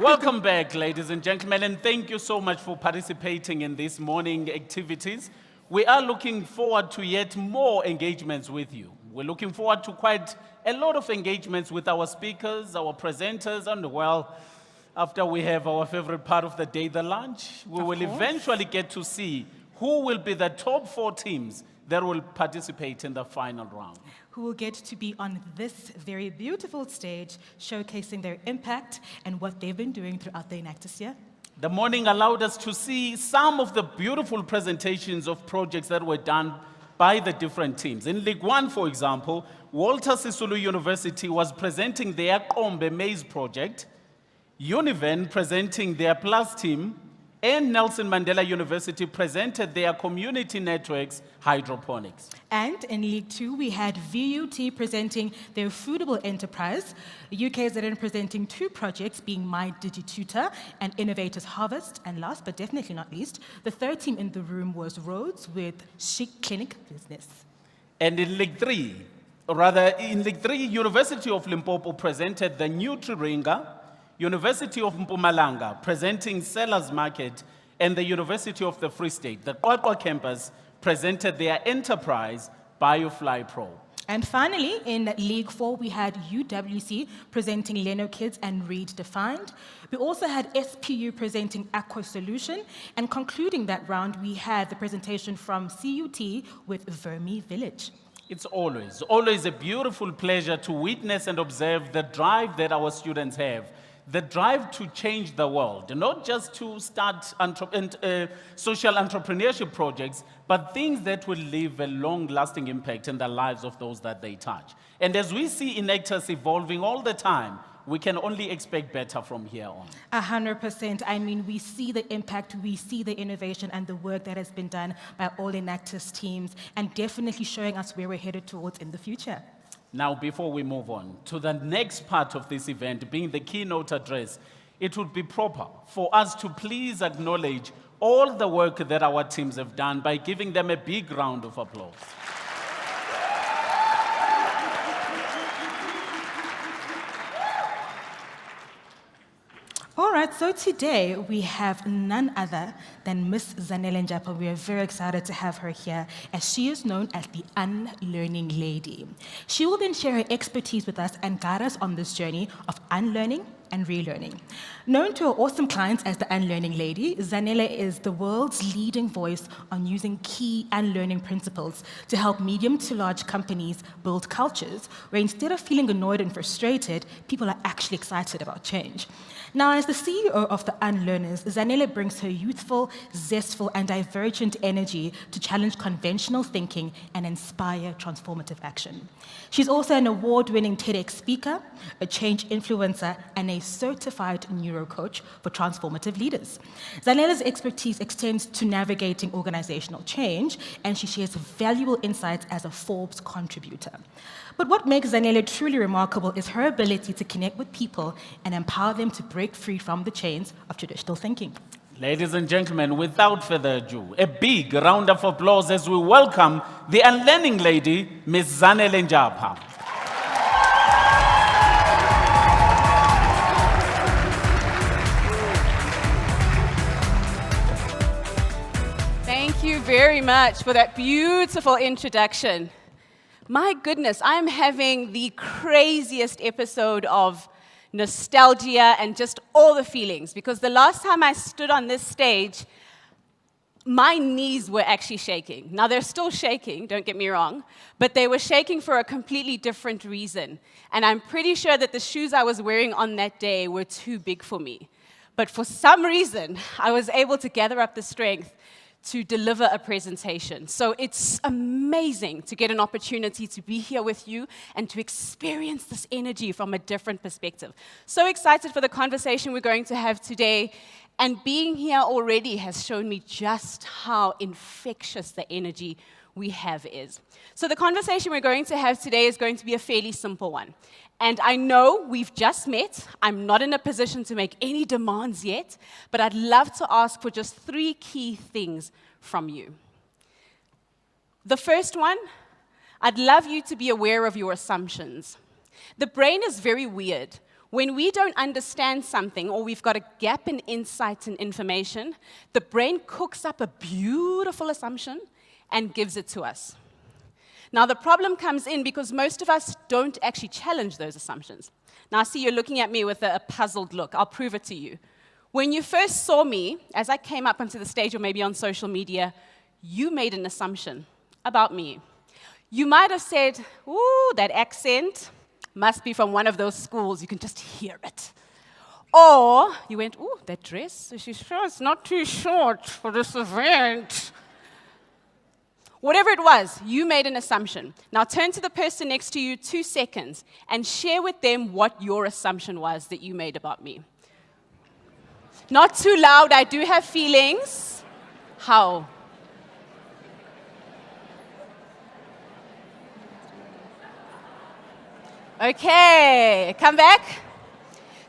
Welcome back, ladies and gentlemen, and thank you so much for participating in these morning activities. We are looking forward to yet more engagements with you. We're looking forward to quite a lot of engagements with our speakers, our presenters, and well, after we have our favorite part of the day, the lunch, we will eventually get to see who will be the top 4 teams that will participate in the final round. Who will get to be on this very beautiful stage, showcasing their impact and what they've been doing throughout the Enactus year. The morning allowed us to see some of the beautiful presentations of projects that were done by the different teams. In League 1, for example, Walter Sisulu University was presenting their Kombe Maize project, Univen presenting their Plus team, and Nelson Mandela University presented their community networks hydroponics. And in League 2, we had VUT presenting their Foodable Enterprise, UKZN presenting 2 projects, being My DigiTutor and Innovators Harvest, and last but definitely not least, the third team in the room was Rhodes with Chic Clinic Business. And in League 3, University of Limpopo presented the Nutri-Ringa, University of Mpumalanga presenting Sellers Market, and the University of the Free State, the Qwaqwa campus, presented their enterprise, BioFly Pro. And finally, in League 4, we had UWC presenting Leno Kids and Read Defined. We also had SPU presenting Aqua Solution, and concluding that round, we had the presentation from CUT with Vermi Village. It's always a beautiful pleasure to witness and observe the drive that our students have. The drive to change the world, not just to start social entrepreneurship projects, but things that will leave a long-lasting impact in the lives of those that they touch. And as we see Enactus evolving all the time, we can only expect better from here on. 100%. I mean, we see the impact, we see the innovation and the work that has been done by all Enactus teams, and definitely showing us where we're headed towards in the future. Now, before we move on to the next part of this event, being the keynote address, it would be proper for us to please acknowledge all the work that our teams have done by giving them a big round of applause. All right, so today we have none other than Miss Zanele Njapha. We are very excited to have her here, as she is known as the Unlearning Lady. She will then share her expertise with us and guide us on this journey of unlearning and relearning. Known to her awesome clients as the Unlearning Lady, Zanele is the world's leading voice on using key unlearning principles to help medium to large companies build cultures where instead of feeling annoyed and frustrated, people are actually excited about change. Now, as the CEO of the Unleaners, Zanele brings her youthful, zestful, and divergent energy to challenge conventional thinking and inspire transformative action. She's also an award-winning TEDx speaker, a change influencer, and a certified neurocoach for transformative leaders. Zanele's expertise extends to navigating organizational change, and she shares valuable insights as a Forbes contributor. But what makes Zanele truly remarkable is her ability to connect with people and empower them to break free from the chains of traditional thinking. Ladies and gentlemen, without further ado, a big round of applause as we welcome the Unlearning Lady, Ms. Zanele Njapha. Thank you very much for that beautiful introduction. My goodness, I'm having the craziest episode of nostalgia and just all the feelings, because the last time I stood on this stage, my knees were actually shaking. Now, they're still shaking, don't get me wrong, but they were shaking for a completely different reason. And I'm pretty sure that the shoes I was wearing on that day were too big for me. But for some reason, I was able to gather up the strength to deliver a presentation. So it's amazing to get an opportunity to be here with you and to experience this energy from a different perspective. So excited for the conversation we're going to have today, and being here already has shown me just how infectious the energy we have is. So the conversation we're going to have today is going to be a fairly simple one. And I know we've just met. I'm not in a position to make any demands yet, but I'd love to ask for just 3 key things from you. The first one, I'd love you to be aware of your assumptions. The brain is very weird. When we don't understand something or we've got a gap in insight and information, the brain cooks up a beautiful assumption and gives it to us. Now, the problem comes in because most of us don't actually challenge those assumptions. Now, I see you're looking at me with a puzzled look. I'll prove it to you. When you first saw me, as I came up onto the stage or maybe on social media, you made an assumption about me. You might have said, ooh, that accent must be from one of those schools. You can just hear it. Or you went, ooh, that dress, she's sure it's not too short for this event. Whatever it was, you made an assumption. Now turn to the person next to you 2 seconds and share with them what your assumption was that you made about me. Not too loud, I do have feelings. How? Okay, come back.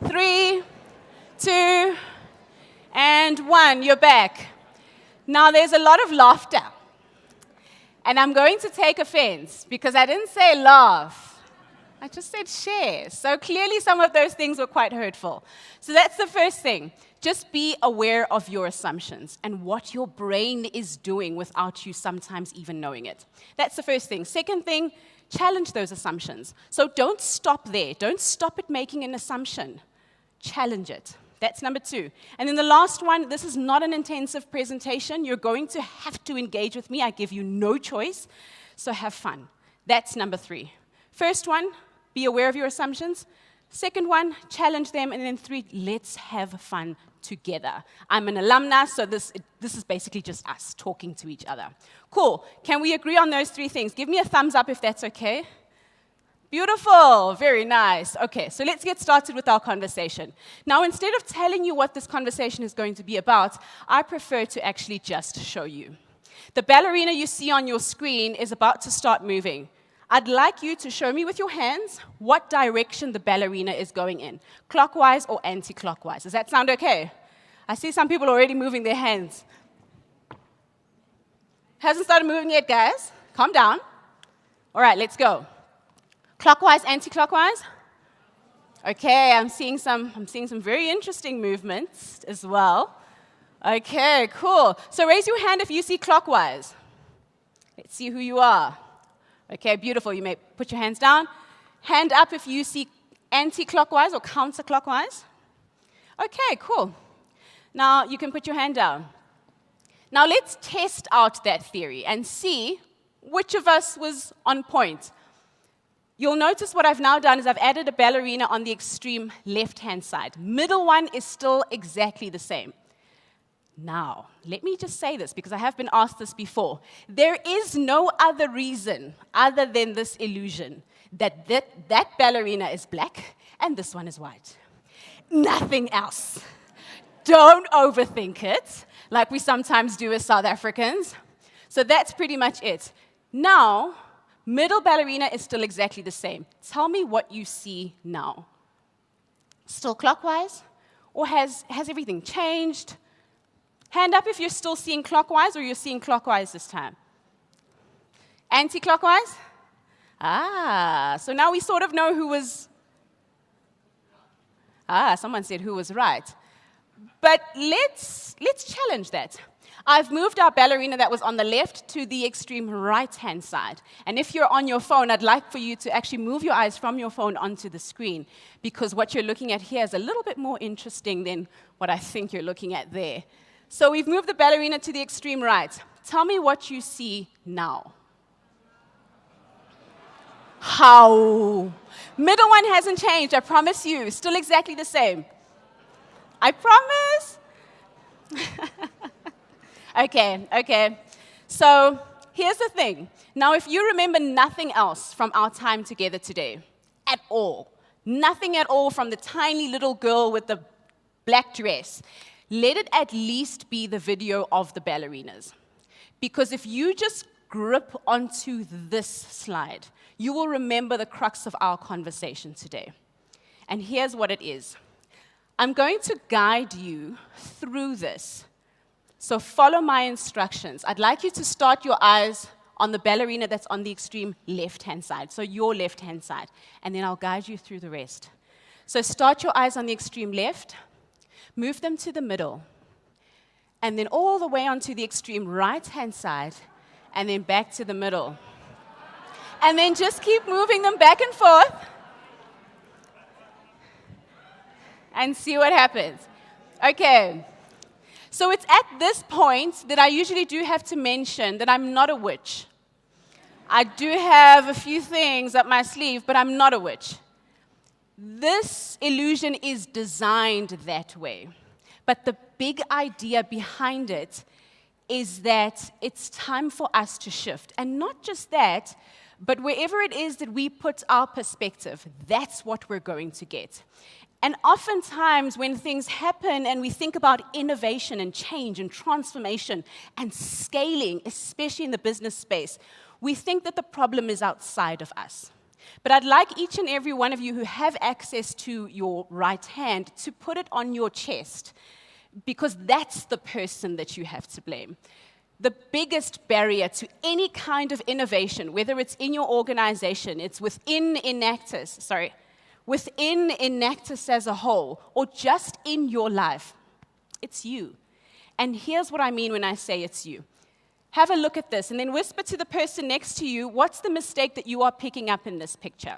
3, 2, and 1, you're back. Now there's a lot of laughter. And I'm going to take offense because I didn't say laugh. I just said share. So clearly some of those things were quite hurtful. So that's the first thing. Just be aware of your assumptions and what your brain is doing without you sometimes even knowing it. That's the first thing. Second thing, challenge those assumptions. So don't stop there. Don't stop at making an assumption. Challenge it. That's number 2. And then the last one, this is not an intensive presentation. You're going to have to engage with me. I give you no choice. So have fun. That's number 3. First one, be aware of your assumptions. Second one, challenge them. And then 3, let's have fun together. I'm an alumnus, so this is basically just us talking to each other. Cool. Can we agree on those 3 things? Give me a thumbs up if that's okay. Beautiful, very nice. Okay, so let's get started with our conversation. Now, instead of telling you what this conversation is going to be about, I prefer to actually just show you. The ballerina you see on your screen is about to start moving. I'd like you to show me with your hands what direction the ballerina is going in, clockwise or anti-clockwise. Does that sound okay? I see some people already moving their hands. Hasn't started moving yet, guys. Calm down. All right, let's go. Clockwise, anti-clockwise? Okay, I'm seeing some very interesting movements as well. Okay, cool. So raise your hand if you see clockwise. Let's see who you are. Okay, beautiful. You may put your hands down. Hand up if you see anti-clockwise or counterclockwise. Okay, cool. Now you can put your hand down. Now let's test out that theory and see which of us was on point. You'll notice what I've now done is I've added a ballerina on the extreme left-hand side. Middle one is still exactly the same. Now, let me just say this because I have been asked this before. There is no other reason other than this illusion that that ballerina is black and this one is white. Nothing else. Don't overthink it like we sometimes do as South Africans. So that's pretty much it. Now, middle ballerina is still exactly the same. Tell me what you see now. Still clockwise? Or has everything changed? Hand up if you're still seeing clockwise or you're seeing clockwise this time. Anti-clockwise? So now we sort of know who was... someone said who was right. But let's challenge that. I've moved our ballerina that was on the left to the extreme right-hand side. And if you're on your phone, I'd like for you to actually move your eyes from your phone onto the screen because what you're looking at here is a little bit more interesting than what I think you're looking at there. So we've moved the ballerina to the extreme right. Tell me what you see now. How? Middle one hasn't changed, I promise you. Still exactly the same. I promise. Okay. So here's the thing. Now, if you remember nothing else from our time together today, at all, nothing at all from the tiny little girl with the black dress, let it at least be the video of the ballerinas. Because if you just grip onto this slide, you will remember the crux of our conversation today. And here's what it is. I'm going to guide you through this. So follow my instructions. I'd like you to start your eyes on the ballerina that's on the extreme left-hand side, so your left-hand side, and then I'll guide you through the rest. So start your eyes on the extreme left, move them to the middle, and then all the way onto the extreme right-hand side, and then back to the middle. And then just keep moving them back and forth and see what happens. Okay. So it's at this point that I usually do have to mention that I'm not a witch. I do have a few things up my sleeve, but I'm not a witch. This illusion is designed that way. But the big idea behind it is that it's time for us to shift. And not just that, but wherever it is that we put our perspective, that's what we're going to get. And oftentimes when things happen and we think about innovation and change and transformation and scaling, especially in the business space, we think that the problem is outside of us. But I'd like each and every one of you who have access to your right hand to put it on your chest, because that's the person that you have to blame. The biggest barrier to any kind of innovation, whether it's in your organization, it's within Enactus as a whole, or just in your life, it's you. And here's what I mean when I say it's you. Have a look at this, and then whisper to the person next to you, what's the mistake that you are picking up in this picture?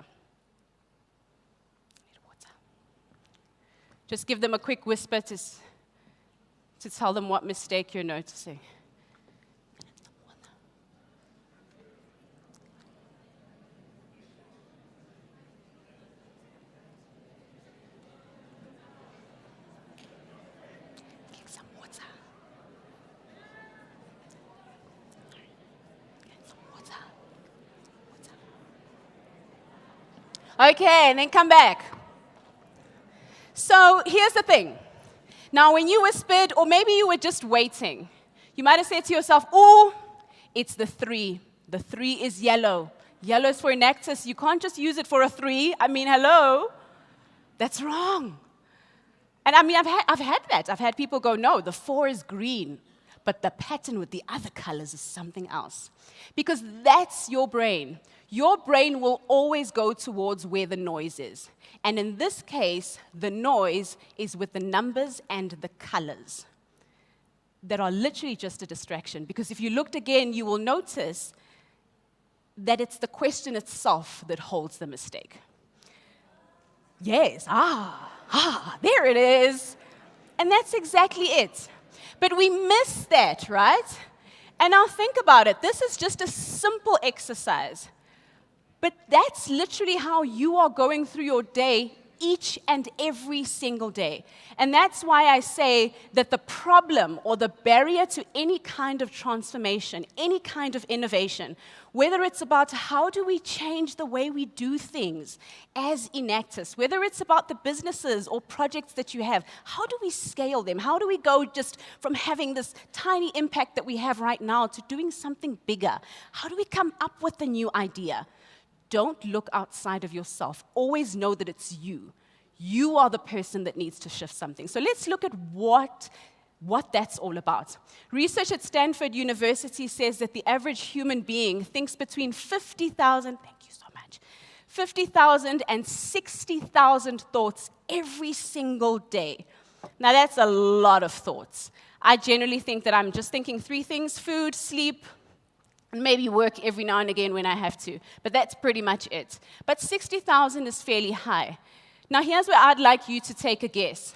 Just give them a quick whisper to tell them what mistake you're noticing. Okay, and then come back. So here's the thing. Now, when you whispered, or maybe you were just waiting, you might have said to yourself, oh, it's the 3. The 3 is yellow. Yellow is for Enactus. You can't just use it for a 3. I mean, hello. That's wrong. And I mean, I've had that. I've had people go, no, the 4 is green, but the pattern with the other colors is something else. Because that's your brain. Your brain will always go towards where the noise is. And in this case, the noise is with the numbers and the colors that are literally just a distraction. Because if you looked again, you will notice that it's the question itself that holds the mistake. Yes, there it is. And that's exactly it. But we miss that, right? And now think about it. This is just a simple exercise. But that's literally how you are going through your day each and every single day. And that's why I say that the problem or the barrier to any kind of transformation, any kind of innovation, whether it's about how do we change the way we do things as Enactus, whether it's about the businesses or projects that you have, how do we scale them? How do we go just from having this tiny impact that we have right now to doing something bigger? How do we come up with a new idea? Don't look outside of yourself. Always know that it's you. You are the person that needs to shift something. So let's look at what that's all about. Research at Stanford University says that the average human being thinks between 50,000, thank you so much, 50,000 and 60,000 thoughts every single day. Now that's a lot of thoughts. I generally think that I'm just thinking 3 things: food, sleep, and maybe work every now and again when I have to. But that's pretty much it. But 60,000 is fairly high. Now here's where I'd like you to take a guess.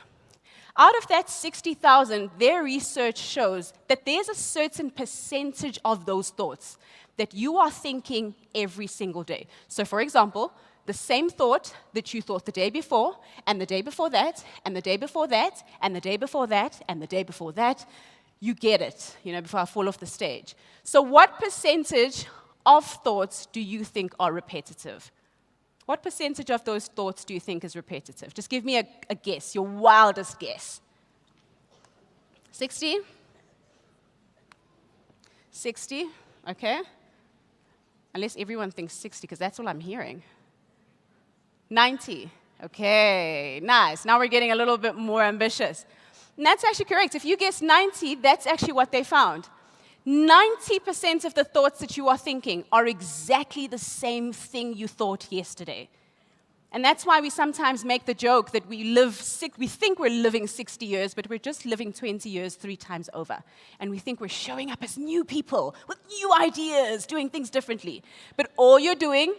Out of that 60,000, their research shows that there's a certain percentage of those thoughts that you are thinking every single day. So for example, the same thought that you thought the day before, and the day before that, and the day before that, and the day before that, and the day before that, you get it, before I fall off the stage. So what percentage of thoughts do you think are repetitive? What percentage of those thoughts do you think is repetitive? Just give me a guess, your wildest guess. 60? 60, okay. Unless everyone thinks 60, because that's all I'm hearing. 90, okay, nice. Now we're getting a little bit more ambitious. And that's actually correct. If you guess 90, that's actually what they found. 90% of the thoughts that you are thinking are exactly the same thing you thought yesterday. And that's why we sometimes make the joke that we think we're living 60 years, but we're just living 20 years 3 times over. And we think we're showing up as new people with new ideas, doing things differently. But all you're doing,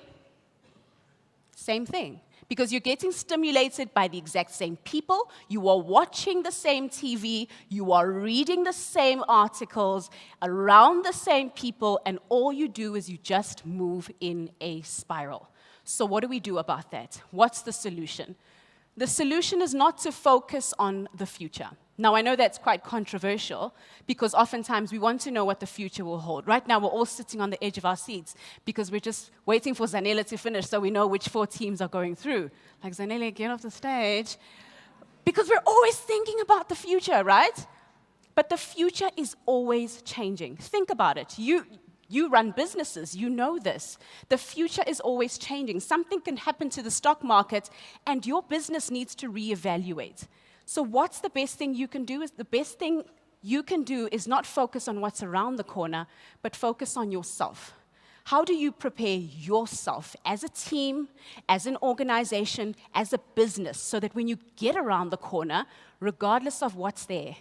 same thing. Because you're getting stimulated by the exact same people, you are watching the same TV, you are reading the same articles, around the same people, and all you do is you just move in a spiral. So what do we do about that? What's the solution? The solution is not to focus on the future. Now, I know that's quite controversial because oftentimes we want to know what the future will hold. Right now, we're all sitting on the edge of our seats because we're just waiting for Zanele to finish so we know which 4 teams are going through. Like, Zanele, get off the stage. Because we're always thinking about the future, right? But the future is always changing. Think about it. You run businesses, you know this. The future is always changing. Something can happen to the stock market, and your business needs to reevaluate. So what's the best thing you can do? The best thing you can do is not focus on what's around the corner, but focus on yourself. How do you prepare yourself as a team, as an organization, as a business, so that when you get around the corner, regardless of what's there,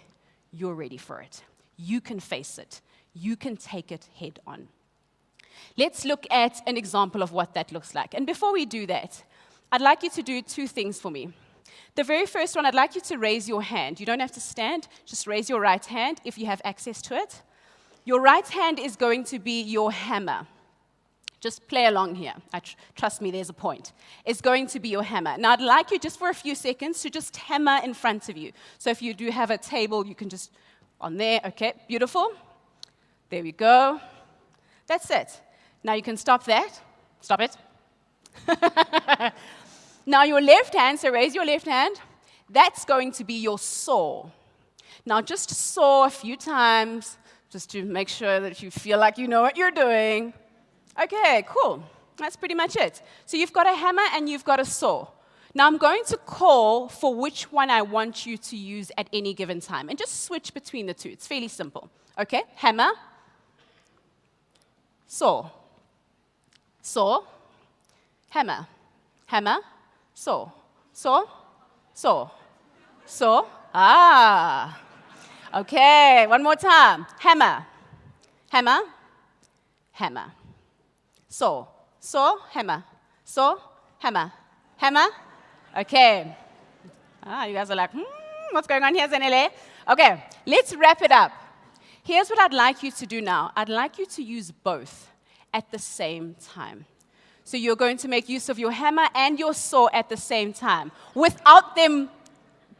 you're ready for it. You can face it. You can take it head on. Let's look at an example of what that looks like. And before we do that, I'd like you to do 2 things for me. The very first one, I'd like you to raise your hand. You don't have to stand, just raise your right hand if you have access to it. Your right hand is going to be your hammer. Just play along here. Trust me, there's a point. It's going to be your hammer. Now, I'd like you just for a few seconds to just hammer in front of you. So if you do have a table, you can just, on there, okay, beautiful. There we go. That's it. Now you can stop that. Stop it. Now your left hand, so raise your left hand. That's going to be your saw. Now just saw a few times, just to make sure that you feel like you know what you're doing. Okay, cool. That's pretty much it. So you've got a hammer and you've got a saw. Now I'm going to call for which one I want you to use at any given time. And just switch between the 2. It's fairly simple. Okay, hammer. Saw, saw, hammer, hammer, saw, saw, saw, saw. Ah, okay, one more time. Hammer, hammer, hammer, saw, saw, hammer, saw, hammer, hammer. Okay. You guys are like, what's going on here, Zanele? Okay, let's wrap it up. Here's what I'd like you to do now. I'd like you to use both at the same time. So you're going to make use of your hammer and your saw at the same time, without them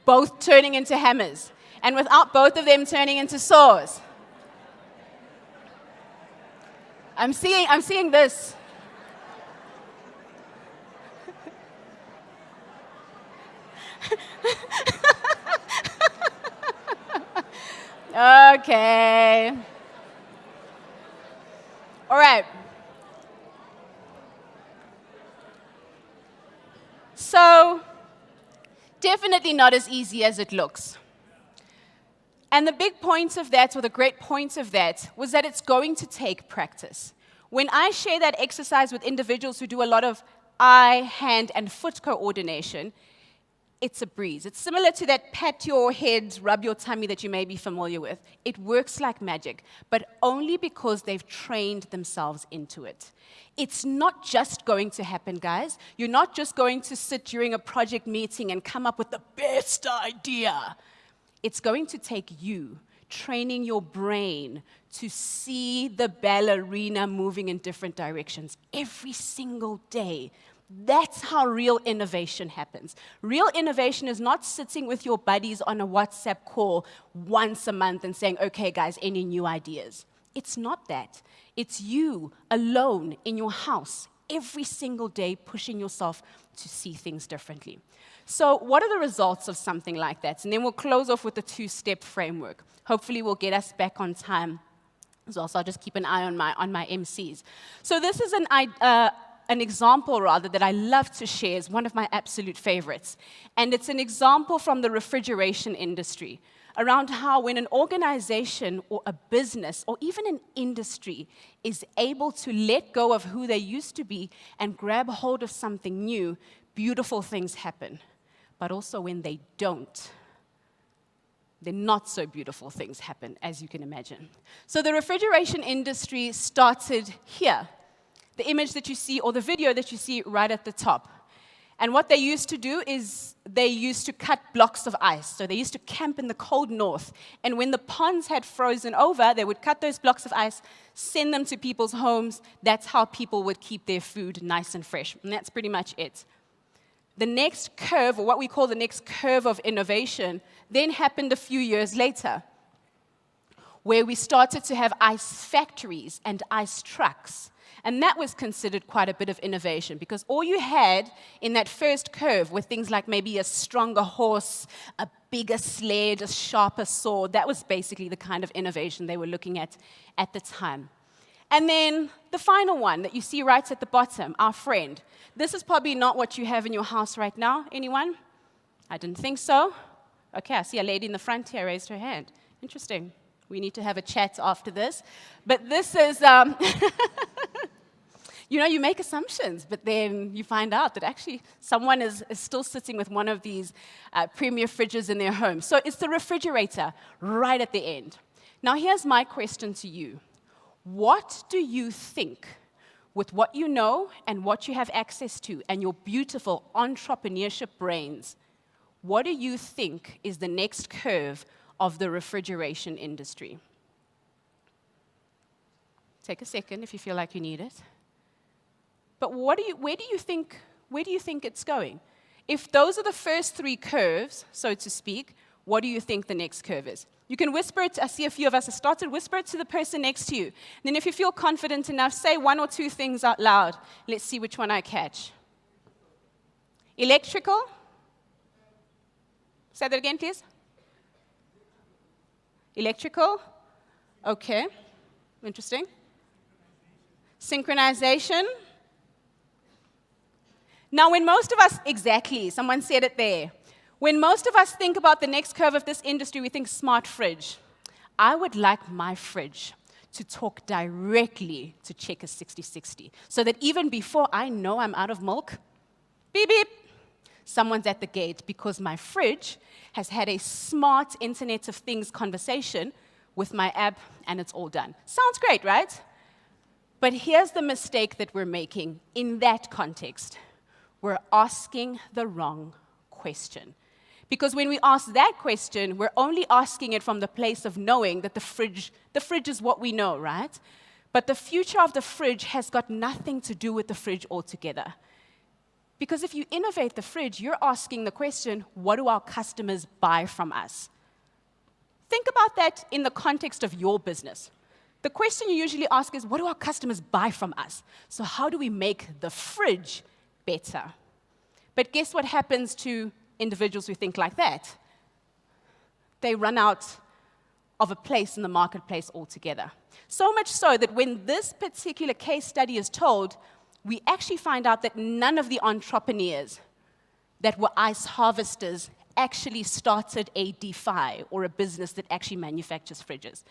both turning into hammers, and without both of them turning into saws. I'm seeing this. Okay. All right. So, definitely not as easy as it looks. And the big point of that, or the great point of that, was that it's going to take practice. When I share that exercise with individuals who do a lot of eye, hand, and foot coordination, it's a breeze. It's similar to that pat your head, rub your tummy that you may be familiar with. It works like magic, but only because they've trained themselves into it. It's not just going to happen, guys. You're not just going to sit during a project meeting and come up with the best idea. It's going to take you training your brain to see the ballerina moving in different directions every single day. That's how real innovation happens. Real innovation is not sitting with your buddies on a WhatsApp call once a month and saying, okay, guys, any new ideas? It's not that. It's you alone in your house every single day pushing yourself to see things differently. So what are the results of something like that? And then we'll close off with the 2-step framework. Hopefully we'll get us back on time as well, so I'll just keep an eye on my MCs. So this is an example, rather, that I love to share. Is one of my absolute favorites. And it's an example from the refrigeration industry around how when an organization or a business or even an industry is able to let go of who they used to be and grab hold of something new, beautiful things happen, but also when they don't, then not so beautiful things happen, as you can imagine. So the refrigeration industry started here. The image that you see, or the video that you see right at the top. And what they used to do is they used to cut blocks of ice. So they used to camp in the cold north. And when the ponds had frozen over, they would cut those blocks of ice, send them to people's homes. That's how people would keep their food nice and fresh. And that's pretty much it. The next curve, or what we call the next curve of innovation, then happened a few years later, where we started to have ice factories and ice trucks. And that was considered quite a bit of innovation, because all you had in that first curve were things like maybe a stronger horse, a bigger sled, a sharper sword. That was basically the kind of innovation they were looking at the time. And then the final one that you see right at the bottom, our friend. This is probably not what you have in your house right now. Anyone? I didn't think so. Okay, I see a lady in the front here raised her hand. Interesting. We need to have a chat after this. But this is, you know, you make assumptions, but then you find out that actually someone is still sitting with one of these premier fridges in their home. So it's the refrigerator right at the end. Now here's my question to you. What do you think, with what you know and what you have access to and your beautiful entrepreneurship brains, what do you think is the next curve of the refrigeration industry? Take a second if you feel like you need it. But where do you think it's going? If those are the first three curves, so to speak, what do you think the next curve is? You can whisper it. I see a few of us have started. Whisper it to the person next to you. And then if you feel confident enough, say one or two things out loud. Let's see which one I catch. Electrical? Say that again, please. Electrical? Okay. Interesting. Synchronization? Now, when most of us, exactly, someone said it there. When most of us think about the next curve of this industry, we think smart fridge. I would like my fridge to talk directly to Checker 6060, so that even before I know I'm out of milk, beep, beep, someone's at the gate, because my fridge has had a smart Internet of Things conversation with my app, and it's all done. Sounds great, right? But here's the mistake that we're making in that context. We're asking the wrong question. Because when we ask that question, we're only asking it from the place of knowing that the fridge is what we know, right? But the future of the fridge has got nothing to do with the fridge altogether. Because if you innovate the fridge, you're asking the question, what do our customers buy from us? Think about that in the context of your business. The question you usually ask is, what do our customers buy from us? So how do we make the fridge better? But guess what happens to individuals who think like that? They run out of a place in the marketplace altogether. So much so that when this particular case study is told, we actually find out that none of the entrepreneurs that were ice harvesters actually started a DeFi, or a business that actually manufactures fridges.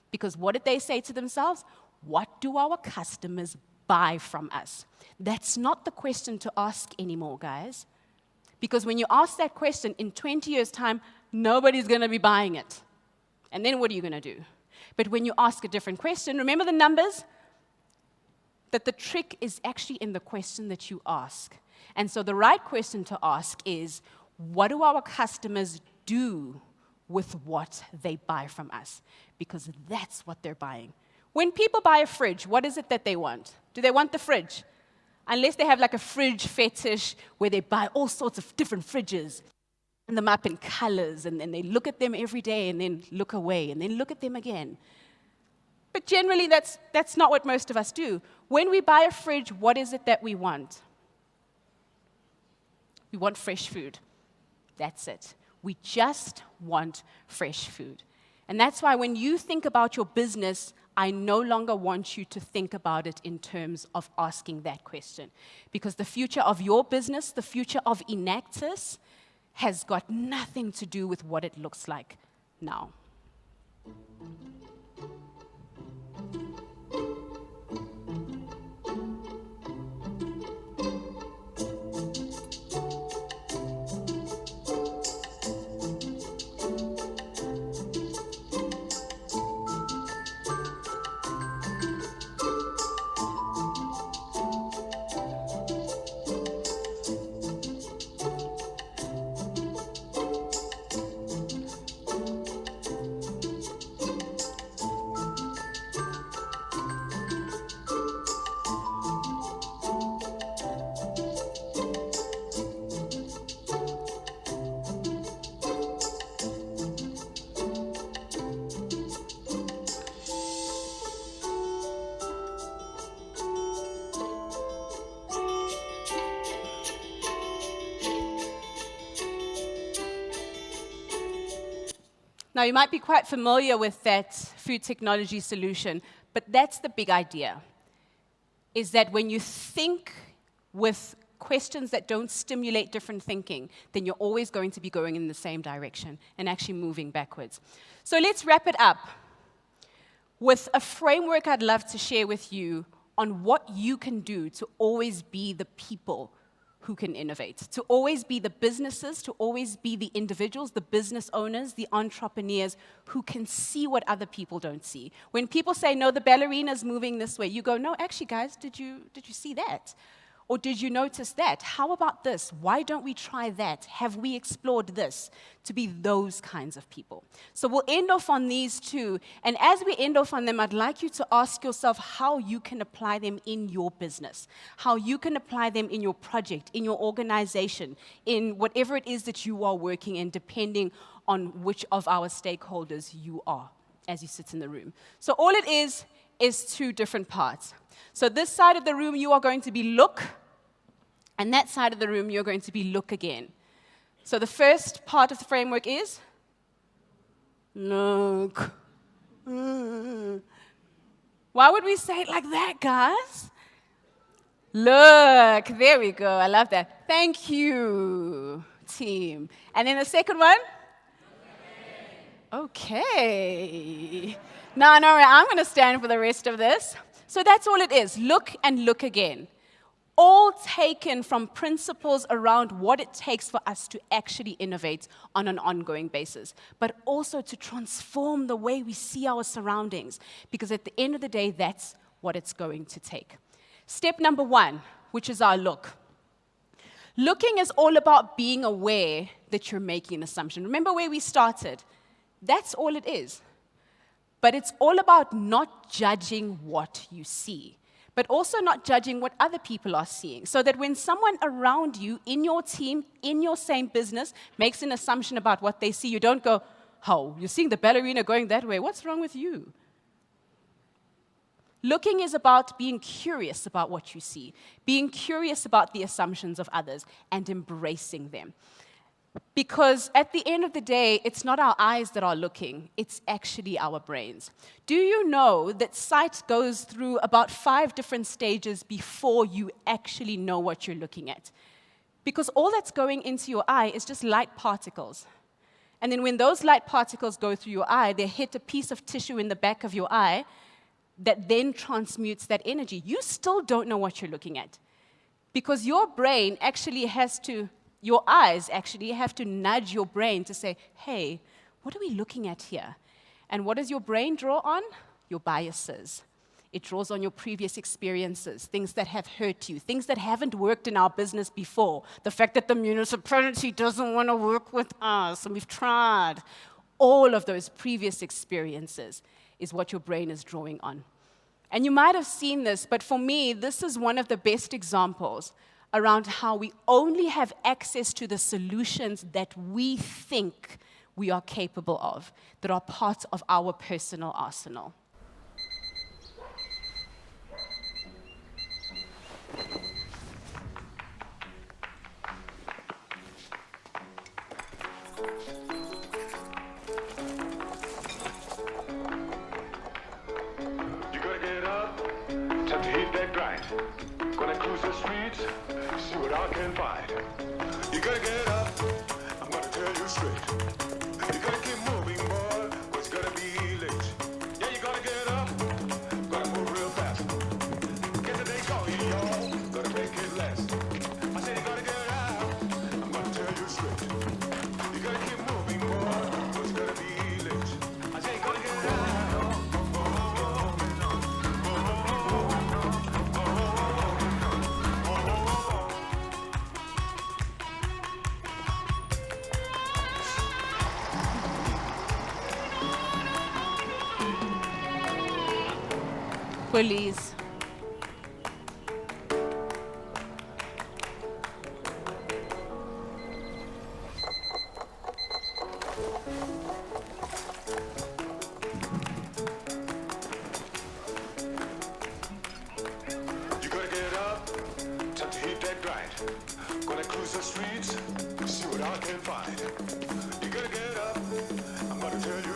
Because what did they say to themselves? What do our customers buy from us? That's not the question to ask anymore, guys. Because when you ask that question, in 20 years' time, nobody's going to be buying it. And then what are you going to do? But when you ask a different question, remember the numbers? That the trick is actually in the question that you ask. And so the right question to ask is, what do our customers do with what they buy from us? Because that's what they're buying. When people buy a fridge, what is it that they want? Do they want the fridge? Unless they have like a fridge fetish where they buy all sorts of different fridges and them up in colors, and then they look at them every day and then look away and then look at them again. But generally, that's not what most of us do. When we buy a fridge, what is it that we want? We want fresh food. That's it. We just want fresh food. And that's why when you think about your business, I no longer want you to think about it in terms of asking that question. Because the future of your business, the future of Enactus, has got nothing to do with what it looks like now. Now, you might be quite familiar with that food technology solution, but that's the big idea, is that when you think with questions that don't stimulate different thinking, then you're always going to be going in the same direction and actually moving backwards. So let's wrap it up with a framework I'd love to share with you on what you can do to always be the people who can innovate, to always be the businesses, to always be the individuals, the business owners, the entrepreneurs who can see what other people don't see. When people say, no, the ballerina's moving this way, you go, no, actually, guys, did you see that? Or did you notice that? How about this? Why don't we try that? Have we explored this? To be those kinds of people. So we'll end off on these two. And as we end off on them, I'd like you to ask yourself how you can apply them in your business, how you can apply them in your project, in your organization, in whatever it is that you are working in, depending on which of our stakeholders you are as you sit in the room. So all it is two different parts. So this side of the room, you are going to be look, and that side of the room, you're going to be look again. So the first part of the framework is look. Why would we say it like that, guys? Look. There we go. I love that. Thank you, team. And then the second one? Okay. No, I'm going to stand for the rest of this. So that's all it is. Look and look again. All taken from principles around what it takes for us to actually innovate on an ongoing basis, but also to transform the way we see our surroundings, because at the end of the day, that's what it's going to take. Step number 1, which is our look. Looking is all about being aware that you're making an assumption. Remember where we started? That's all it is. But it's all about not judging what you see, but also not judging what other people are seeing. So that when someone around you, in your team, in your same business, makes an assumption about what they see, you don't go, oh, you're seeing the ballerina going that way. What's wrong with you? Looking is about being curious about what you see, being curious about the assumptions of others, and embracing them. Because at the end of the day, it's not our eyes that are looking, it's actually our brains. Do you know that sight goes through about 5 different stages before you actually know what you're looking at? Because all that's going into your eye is just light particles. And then when those light particles go through your eye, they hit a piece of tissue in the back of your eye that then transmutes that energy. You still don't know what you're looking at. Because your brain actually has to... Your eyes actually have to nudge your brain to say, hey, what are we looking at here? And what does your brain draw on? Your biases. It draws on your previous experiences, things that have hurt you, things that haven't worked in our business before. The fact that the municipality doesn't want to work with us, and we've tried. All of those previous experiences is what your brain is drawing on. And you might have seen this, but for me, this is one of the best examples around how we only have access to the solutions that we think we are capable of, that are part of our personal arsenal. You gotta get up, time to hit that grind. Gonna cruise the streets, see what I can find. You gotta get up, I'm gonna tell you straight. You gotta keep moving, boy, or it's gonna be late. Yeah, you gotta get up, gotta move real fast. Get the day going, y'all, gotta make it last. I said you gotta get out, I'm gonna tell you straight. You gotta keep moving, boy, or it's gonna be late. I said you gotta get out. Bullies. You gotta get up, time to hit that grind. Gonna cruise the streets, see what I can find. You gotta get up, I'm gonna tell you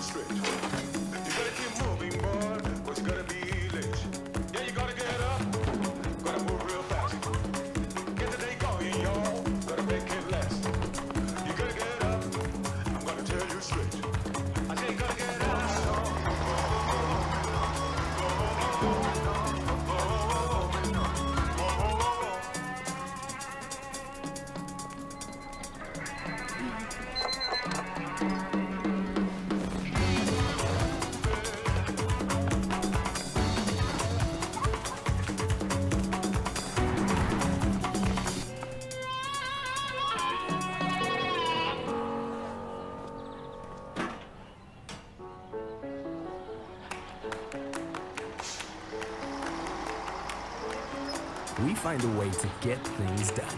We find a way to get things done.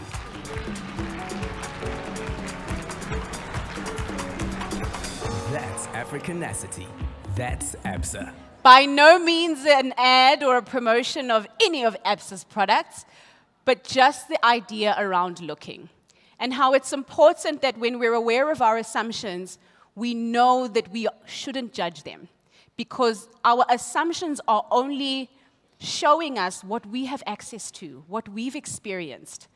That's Africanacity. That's ABSA. By no means an ad or a promotion of any of ABSA's products, but just the idea around looking and how it's important that when we're aware of our assumptions, we know that we shouldn't judge them because our assumptions are only showing us what we have access to, what we've experienced.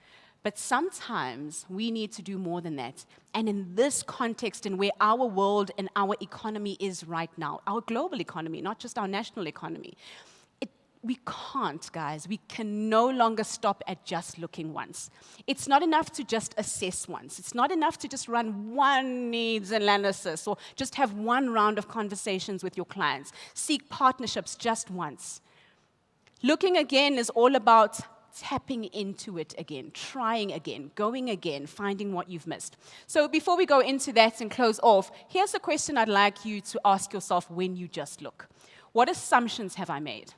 But sometimes we need to do more than that. And in this context, in where our world and our economy is right now, our global economy, not just our national economy, we can't, guys. We can no longer stop at just looking once. It's not enough to just assess once. It's not enough to just run one needs analysis or just have one round of conversations with your clients. Seek partnerships just once. Looking again is all about tapping into it again, trying again, going again, finding what you've missed. So before we go into that and close off, here's a question I'd like you to ask yourself when you just look. What assumptions have I made?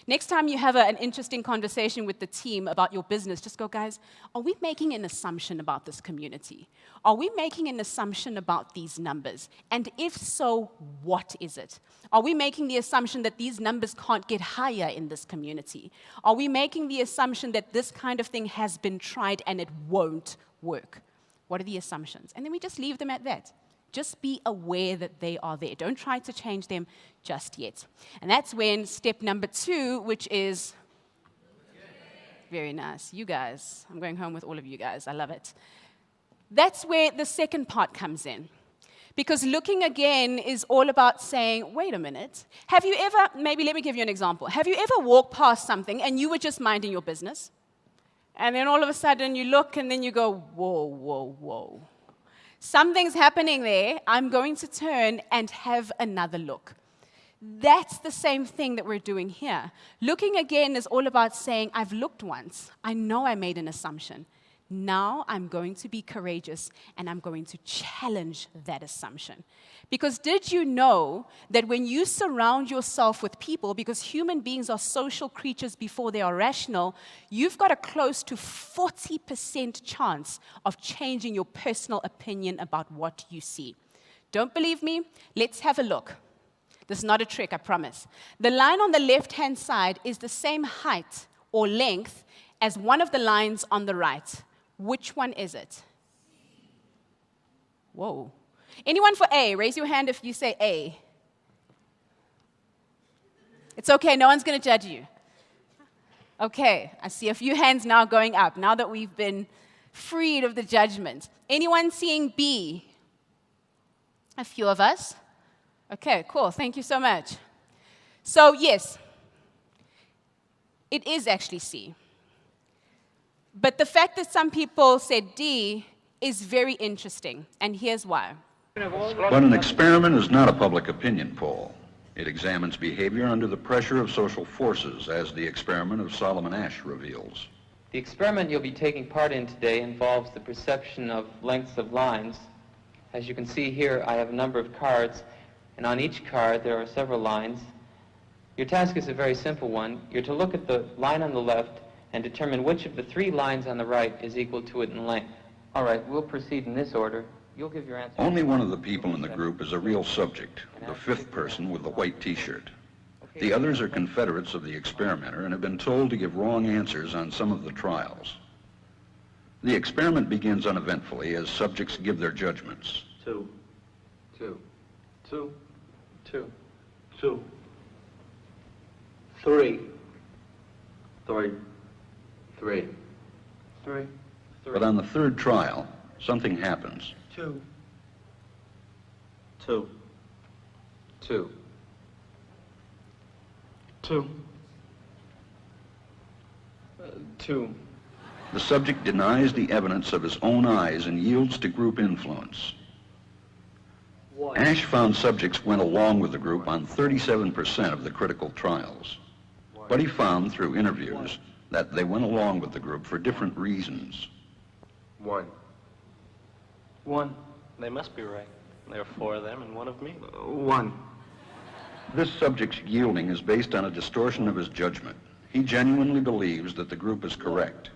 Next time you have an interesting conversation with the team about your business, just go, guys, are we making an assumption about this community? Are we making an assumption about these numbers? And if so, what is it? Are we making the assumption that these numbers can't get higher in this community? Are we making the assumption that this kind of thing has been tried and it won't work? What are the assumptions? And then we just leave them at that. Just be aware that they are there. Don't try to change them just yet. And that's when step number 2, which is very nice. You guys, I'm going home with all of you guys. I love it. That's where the second part comes in. Because looking again is all about saying, wait a minute. Have you ever, maybe let me give you an example. Have you ever walked past something and you were just minding your business? And then all of a sudden you look and then you go, whoa, whoa, whoa. Something's happening there. I'm going to turn and have another look. That's the same thing that we're doing here. Looking again is all about saying, I've looked once. I know I made an assumption. Now I'm going to be courageous and I'm going to challenge that assumption. Because did you know that when you surround yourself with people, because human beings are social creatures before they are rational, you've got a close to 40% chance of changing your personal opinion about what you see. Don't believe me? Let's have a look. This is not a trick, I promise. The line on the left-hand side is the same height or length as one of the lines on the right. Which one is it? Whoa. Anyone for A? Raise your hand if you say A. It's okay, no one's going to judge you. Okay, I see a few hands now going up, now that we've been freed of the judgment. Anyone seeing B? A few of us. Okay, cool, thank you so much. So yes, it is actually C. But the fact that some people said D is very interesting, and here's why. But an experiment is not a public opinion poll. It examines behavior under the pressure of social forces, as the experiment of Solomon Asch reveals. The experiment you'll be taking part in today involves the perception of lengths of lines. As you can see here, I have a number of cards, and on each card there are several lines. Your task is a very simple one. You're to look at the line on the left and determine which of the 3 lines on the right is equal to it in length. All right, we'll proceed in this order. You'll give your answer. Only one of the people in the group is a real subject, the 5th person with the white T-shirt. The others are confederates of the experimenter and have been told to give wrong answers on some of the trials. The experiment begins uneventfully as subjects give their judgments. 2, 2, 2, 2, 2, 3, 3, 3, 3. But on the 3rd trial, something happens. 2, 2, 2, 2, 2. The subject denies the evidence of his own eyes and yields to group influence. 1. Ash found subjects went along with the group on 37% of the critical trials. But he found through interviews that they went along with the group for different reasons. 1. 1. They must be right. There are 4 of them and 1 of me. 1. This subject's yielding is based on a distortion of his judgment. He genuinely believes that the group is correct.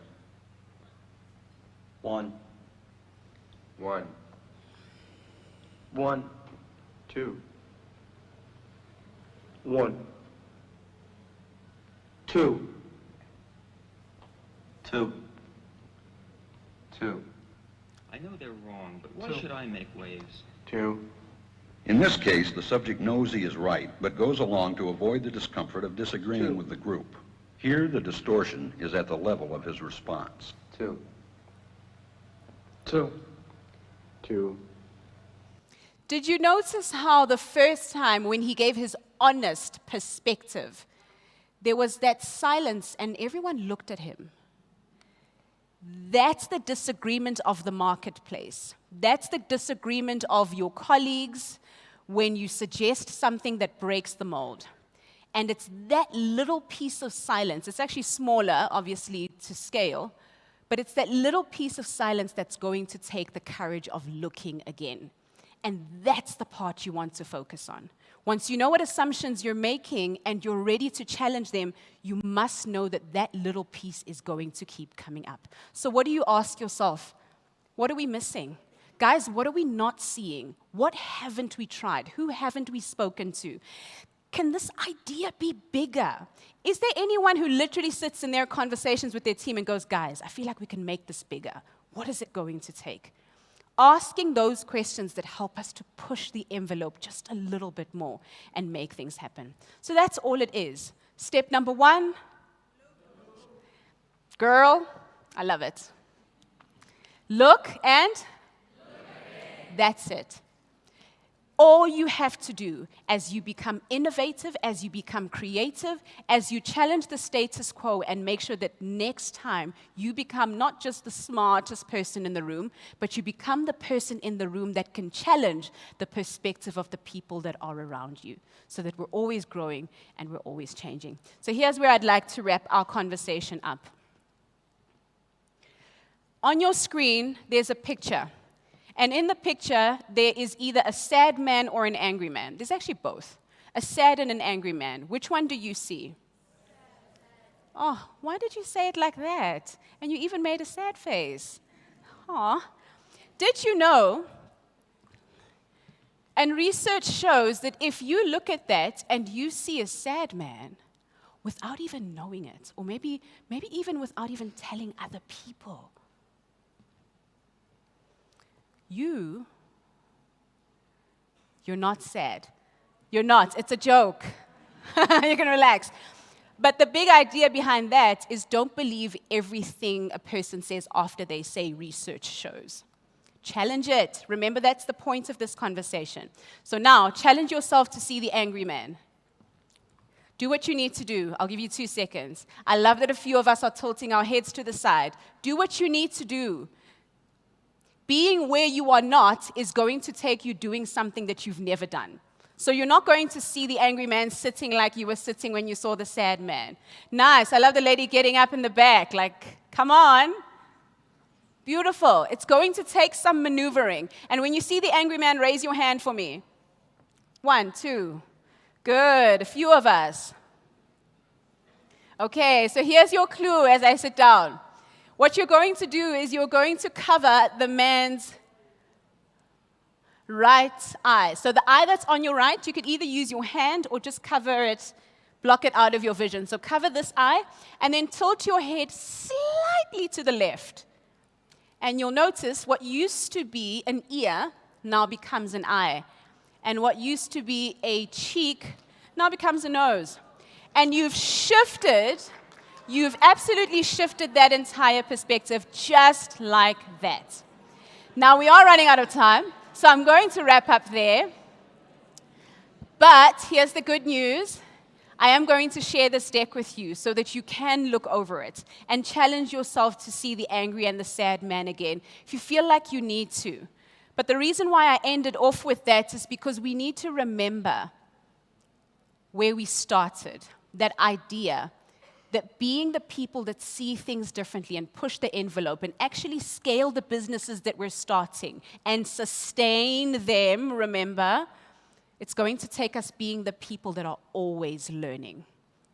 1. 1. 1. 2. 1. 2. 2. 2. I know they're wrong, but why should I make waves? 2. In this case, the subject knows he is right, but goes along to avoid the discomfort of disagreeing with the group. Here, the distortion is at the level of his response. 2. 2. 2. Did you notice how the first time when he gave his honest perspective, there was that silence and everyone looked at him? That's the disagreement of the marketplace. That's the disagreement of your colleagues when you suggest something that breaks the mold. And it's that little piece of silence. It's actually smaller, obviously, to scale, but it's that little piece of silence that's going to take the courage of looking again. And that's the part you want to focus on. Once you know what assumptions you're making and you're ready to challenge them, you must know that that little piece is going to keep coming up. So what do you ask yourself? What are we missing? Guys, what are we not seeing? What haven't we tried? Who haven't we spoken to? Can this idea be bigger? Is there anyone who literally sits in their conversations with their team and goes, guys, I feel like we can make this bigger. What is it going to take? Asking those questions that help us to push the envelope just a little bit more and make things happen. So that's all it is. Step number 1. Girl, I love it. Look and that's it. All you have to do as you become innovative, as you become creative, as you challenge the status quo and make sure that next time you become not just the smartest person in the room, but you become the person in the room that can challenge the perspective of the people that are around you, so that we're always growing and we're always changing. So here's where I'd like to wrap our conversation up. On your screen, there's a picture. And in the picture, there is either a sad man or an angry man. There's actually both. A sad and an angry man. Which one do you see? Oh, why did you say it like that? And you even made a sad face. Aw. Did you know, and research shows that if you look at that and you see a sad man, without even knowing it, or maybe even without even telling other people, you're not sad. You're not. It's a joke. You can relax. But the big idea behind that is don't believe everything a person says after they say research shows. Challenge it. Remember, that's the point of this conversation. So now, challenge yourself to see the angry man. Do what you need to do. I'll give you 2 seconds. I love that a few of us are tilting our heads to the side. Do what you need to do. Being where you are not is going to take you doing something that you've never done. So you're not going to see the angry man sitting like you were sitting when you saw the sad man. Nice. I love the lady getting up in the back. Like, come on. Beautiful. It's going to take some maneuvering. And when you see the angry man, raise your hand for me. 1, 2. Good. A few of us. Okay, so here's your clue as I sit down. What you're going to do is you're going to cover the man's right eye. So the eye that's on your right, you could either use your hand or just cover it, block it out of your vision. So cover this eye, and then tilt your head slightly to the left. And you'll notice what used to be an ear now becomes an eye. And what used to be a cheek now becomes a nose. And you've absolutely shifted that entire perspective just like that. Now, we are running out of time, so I'm going to wrap up there. But here's the good news. I am going to share this deck with you so that you can look over it and challenge yourself to see the angry and the sad man again, if you feel like you need to. But the reason why I ended off with that is because we need to remember where we started, that idea that being the people that see things differently and push the envelope and actually scale the businesses that we're starting and sustain them, remember, it's going to take us being the people that are always learning,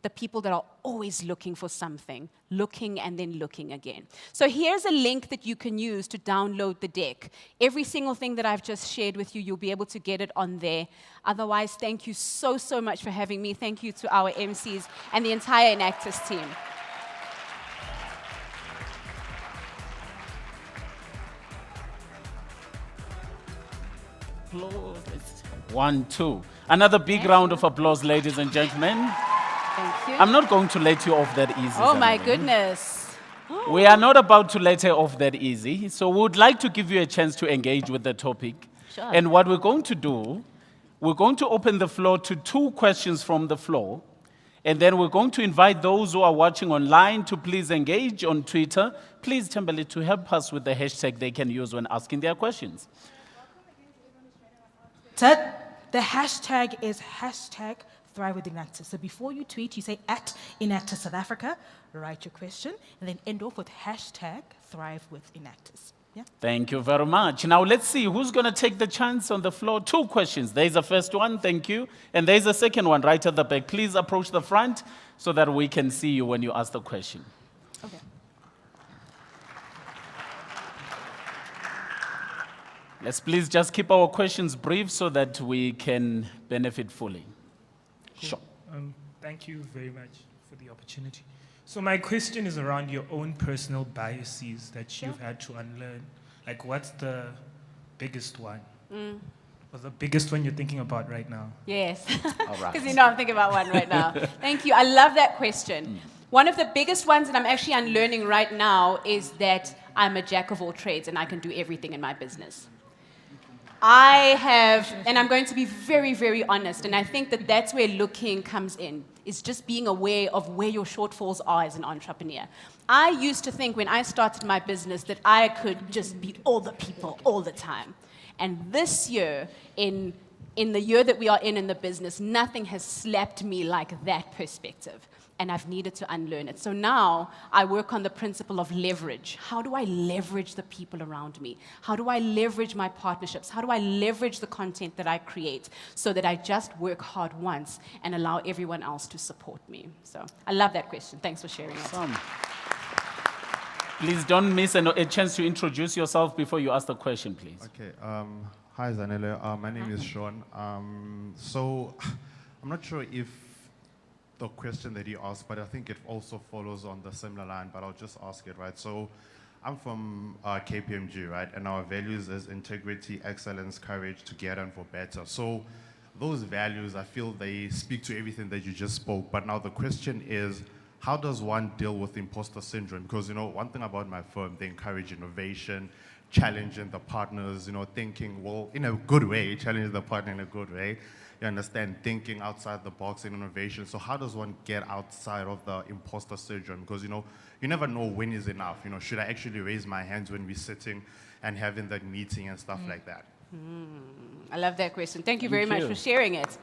the people that are always looking for something, looking and then looking again. So here's a link that you can use to download the deck. Every single thing that I've just shared with you, you'll be able to get it on there. Otherwise, thank you so, so much for having me. Thank you to our MCs and the entire Enactus team. Applause. 1, 2. Another big round of applause, ladies and gentlemen. Thank you. I'm not going to let you off that easy. Oh, my Zanele. goodness. We are not about to let her off that easy. So we would like to give you a chance to engage with the topic. Sure. And what we're going to do, we're going to open the floor to 2 questions from the floor. And then we're going to invite those who are watching online to please engage on Twitter. Please, Tembele, to help us with the hashtag they can use when asking their questions. The hashtag is hashtag Thrive with Enactus. So before you tweet, you say at Enactus South Africa, write your question, and then end off with hashtag Thrive with Enactus. Yeah? Thank you very much. Now let's see who's going to take the chance on the floor. 2 questions. There's the first one, thank you. And there's the second one right at the back. Please approach the front so that we can see you when you ask the question. Okay. Let's please just keep our questions brief so that we can benefit fully. Sure. Thank you very much for the opportunity. So my question is around your own personal biases that you've had to unlearn. Like, what's the biggest one? Or the biggest one you're thinking about right now? Yes. All right. Because you know I'm thinking about one right now. Thank you. I love that question. One of the biggest ones that I'm actually unlearning right now is that I'm a jack of all trades and I can do everything in my business. I have, and I'm going to be very, very honest, and I think that that's where looking comes in, is just being aware of where your shortfalls are as an entrepreneur. I used to think when I started my business that I could just beat all the people all the time. And this year, in the year that we are in the business, nothing has slapped me like that perspective. And I've needed to unlearn it. So now I work on the principle of leverage. How do I leverage the people around me? How do I leverage my partnerships? How do I leverage the content that I create so that I just work hard once and allow everyone else to support me? So I love that question. Thanks for sharing it. Awesome. Please don't miss a chance to introduce yourself before you ask the question, please. Okay. Hi, Zanele. My name is Sean. So I'm not sure if the question that you asked, but I think it also follows on the similar line, but I'll just ask it, right? So I'm from KPMG, right? And our values is integrity, excellence, courage, together and for better. So those values, I feel they speak to everything that you just spoke. But now the question is, how does one deal with imposter syndrome? Because, you know, one thing about my firm, they encourage innovation, challenging the partners, you know, thinking, well, in a good way, challenging the partner in a good way. You understand, thinking outside the box in innovation. So how does one get outside of the imposter syndrome? Because, you know, you never know when is enough. You know, should I actually raise my hands when we're sitting and having that meeting and stuff like that? I love that question. Thank you very much for sharing it.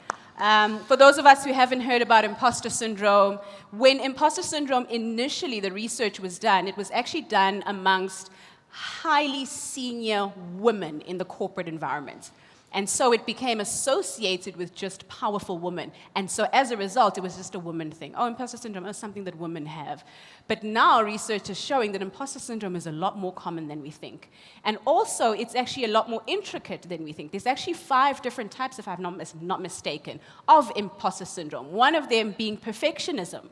For those of us who haven't heard about imposter syndrome, when imposter syndrome initially, the research was done, it was actually done amongst highly senior women in the corporate environment. And so it became associated with just powerful women. And so as a result, it was just a woman thing. Oh, imposter syndrome is something that women have. But now research is showing that imposter syndrome is a lot more common than we think. And also, it's actually a lot more intricate than we think. There's actually 5 different types, if I'm not mistaken, of imposter syndrome. One of them being perfectionism.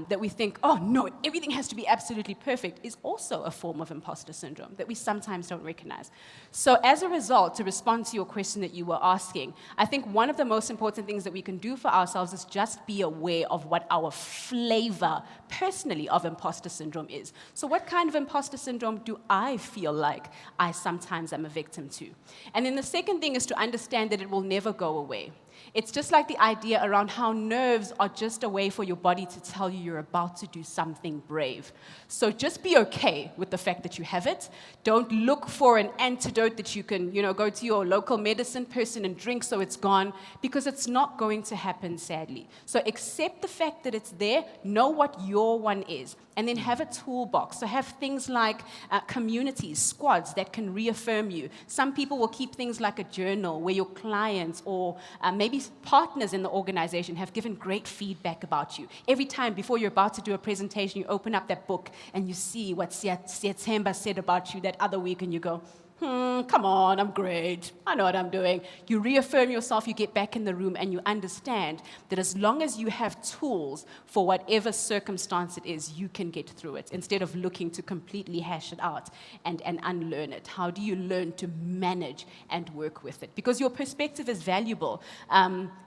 That we think, oh no, everything has to be absolutely perfect, is also a form of imposter syndrome that we sometimes don't recognize. So as a result, to respond to your question that you were asking, I think one of the most important things that we can do for ourselves is just be aware of what our flavor personally of imposter syndrome is. So what kind of imposter syndrome do I feel like I sometimes am a victim to? And then the second thing is to understand that it will never go away. It's just like the idea around how nerves are just a way for your body to tell you you're about to do something brave. So just be okay with the fact that you have it. Don't look for an antidote that you can, go to your local medicine person and drink so it's gone, because it's not going to happen, sadly. So accept the fact that it's there, know what your one is, and then have a toolbox. So have things like communities, squads that can reaffirm you. Some people will keep things like a journal where your clients or maybe partners in the organization have given great feedback about you. Every time before you're about to do a presentation, you open up that book and you see what Siatemba said about you that other week, and you go, come on, I'm great. I know what I'm doing. You reaffirm yourself, you get back in the room, and you understand that as long as you have tools for whatever circumstance it is, you can get through it, instead of looking to completely hash it out and unlearn it. How do you learn to manage and work with it? Because your perspective is valuable.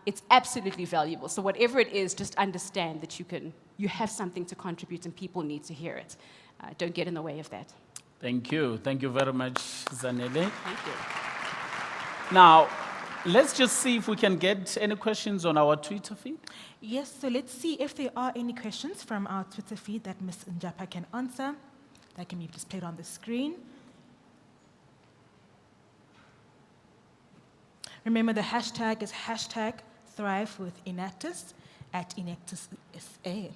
It's absolutely valuable. So whatever it is, just understand that you have something to contribute and people need to hear it. Don't get in the way of that. Thank you. Thank you very much, Zanele. Thank you. Now, let's just see if we can get any questions on our Twitter feed. Yes, so let's see if there are any questions from our Twitter feed that Ms. Njapha can answer. That can be displayed on the screen. Remember, the hashtag is #Thrive with Enactus at Enactus SA.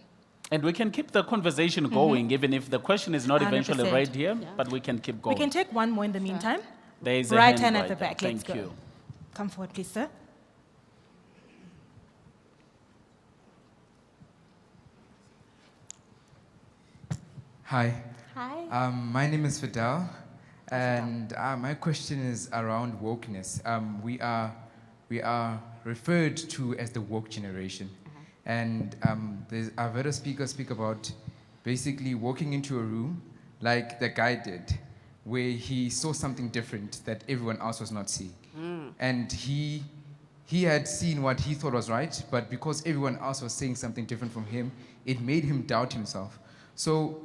And we can keep the conversation going, even if the question is not eventually 100%. right here, but we can keep going. We can take one more in the meantime. There is a Right hand hand at right the there. back. Thank Let's go. you. Come forward, please, sir. Hi. Hi. My name is Fidel, and my question is around wokeness. We are referred to as the woke generation, and I've heard a speaker speak about basically walking into a room like the guy did, where he saw something different that everyone else was not seeing, and he had seen what he thought was right, but because everyone else was saying something different from him, it made him doubt himself. So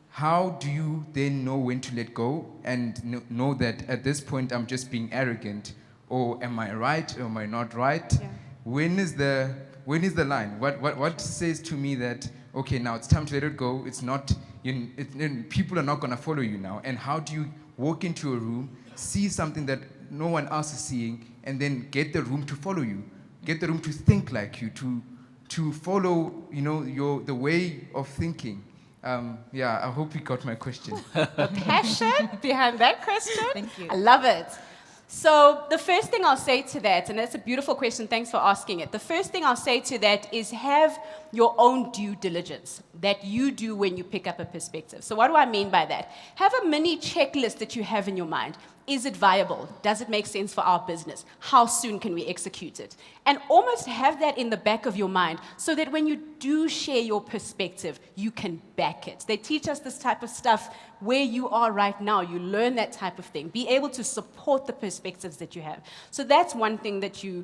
how do you then know when to let go and know that at this point I'm just being arrogant, or am I right or am I not right? Yeah. When is the line? What says to me that, okay, now it's time to let it go, it's not, people are not going to follow you now? And how do you walk into a room, see something that no one else is seeing, and then get the room to follow you, get the room to think like you, to follow, the way of thinking? I hope you got my question. The passion behind that question. Thank you. I love it. So the first thing I'll say to that, and that's a beautiful question, thanks for asking it. The first thing I'll say to that is have your own due diligence that you do when you pick up a perspective. So what do I mean by that? Have a mini checklist that you have in your mind. Is it viable? Does it make sense for our business? How soon can we execute it? And almost have that in the back of your mind so that when you do share your perspective, you can back it. They teach us this type of stuff where you are right now. You learn that type of thing. Be able to support the perspectives that you have. So that's one thing that you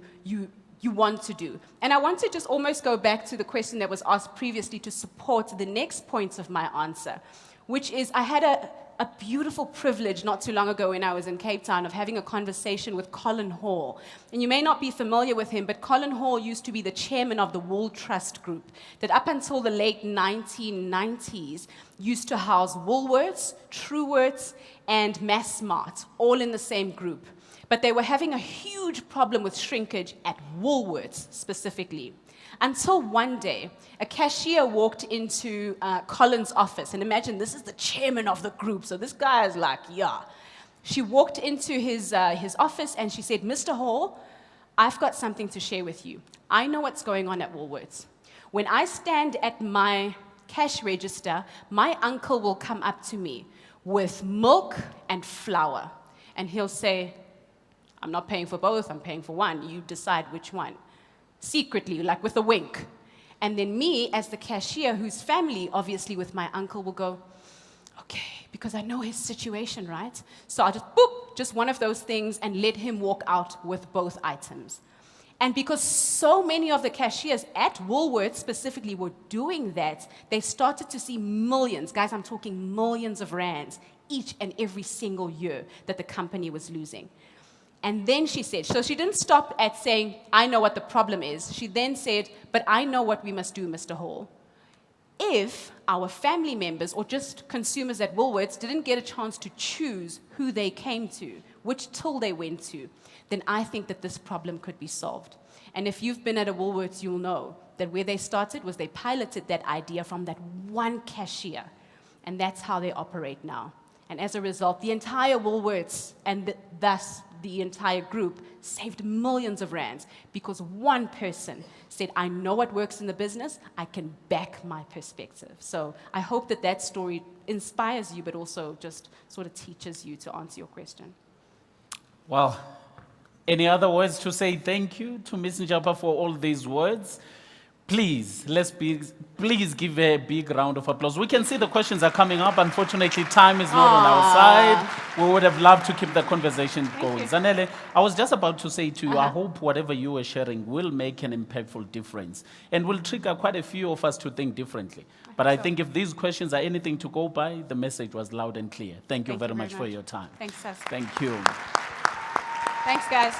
want to do. And I want to just almost go back to the question that was asked previously to support the next points of my answer, which is I had a beautiful privilege not too long ago when I was in Cape Town of having a conversation with Colin Hall. And you may not be familiar with him, but Colin Hall used to be the chairman of the Wool Trust Group that up until the late 1990s used to house Woolworths, Truworths, and Massmart, all in the same group. But they were having a huge problem with shrinkage at Woolworths specifically. Until one day, a cashier walked into Colin's office. And imagine, this is the chairman of the group. So this guy is like, yeah. She walked into his office and she said, Mr. Hall, I've got something to share with you. I know what's going on at Woolworths. When I stand at my cash register, my uncle will come up to me with milk and flour. And he'll say, I'm not paying for both, I'm paying for one. You decide which one. Secretly, like with a wink. And then me, as the cashier, whose family, obviously with my uncle, will go, okay, because I know his situation, right? So I'll just, boop, just one of those things and let him walk out with both items. And because so many of the cashiers at Woolworths specifically were doing that, they started to see millions, guys, I'm talking millions of rands, each and every single year that the company was losing. And then she said, so she didn't stop at saying, I know what the problem is. She then said, but I know what we must do, Mr. Hall. If our family members or just consumers at Woolworths didn't get a chance to choose who they came to, which till they went to, then I think that this problem could be solved. And if you've been at a Woolworths, you'll know that where they started was they piloted that idea from that one cashier. And that's how they operate now. And as a result, the entire Woolworths and thus the entire group saved millions of rands because one person said, I know what works in the business, I can back my perspective. So I hope that that story inspires you, but also just sort of teaches you to answer your question. Well, any other words to say thank you to Ms. Njapha for all these words? Please, please give a big round of applause. We can see the questions are coming up. Unfortunately, time is not on our side. We would have loved to keep the conversation going. Zanele, I was just about to say to you, I hope whatever you are sharing will make an impactful difference and will trigger quite a few of us to think differently. But I think if these questions are anything to go by, the message was loud and clear. Thank you very much for your time. Thanks, Sas. Thank you. Thanks, guys.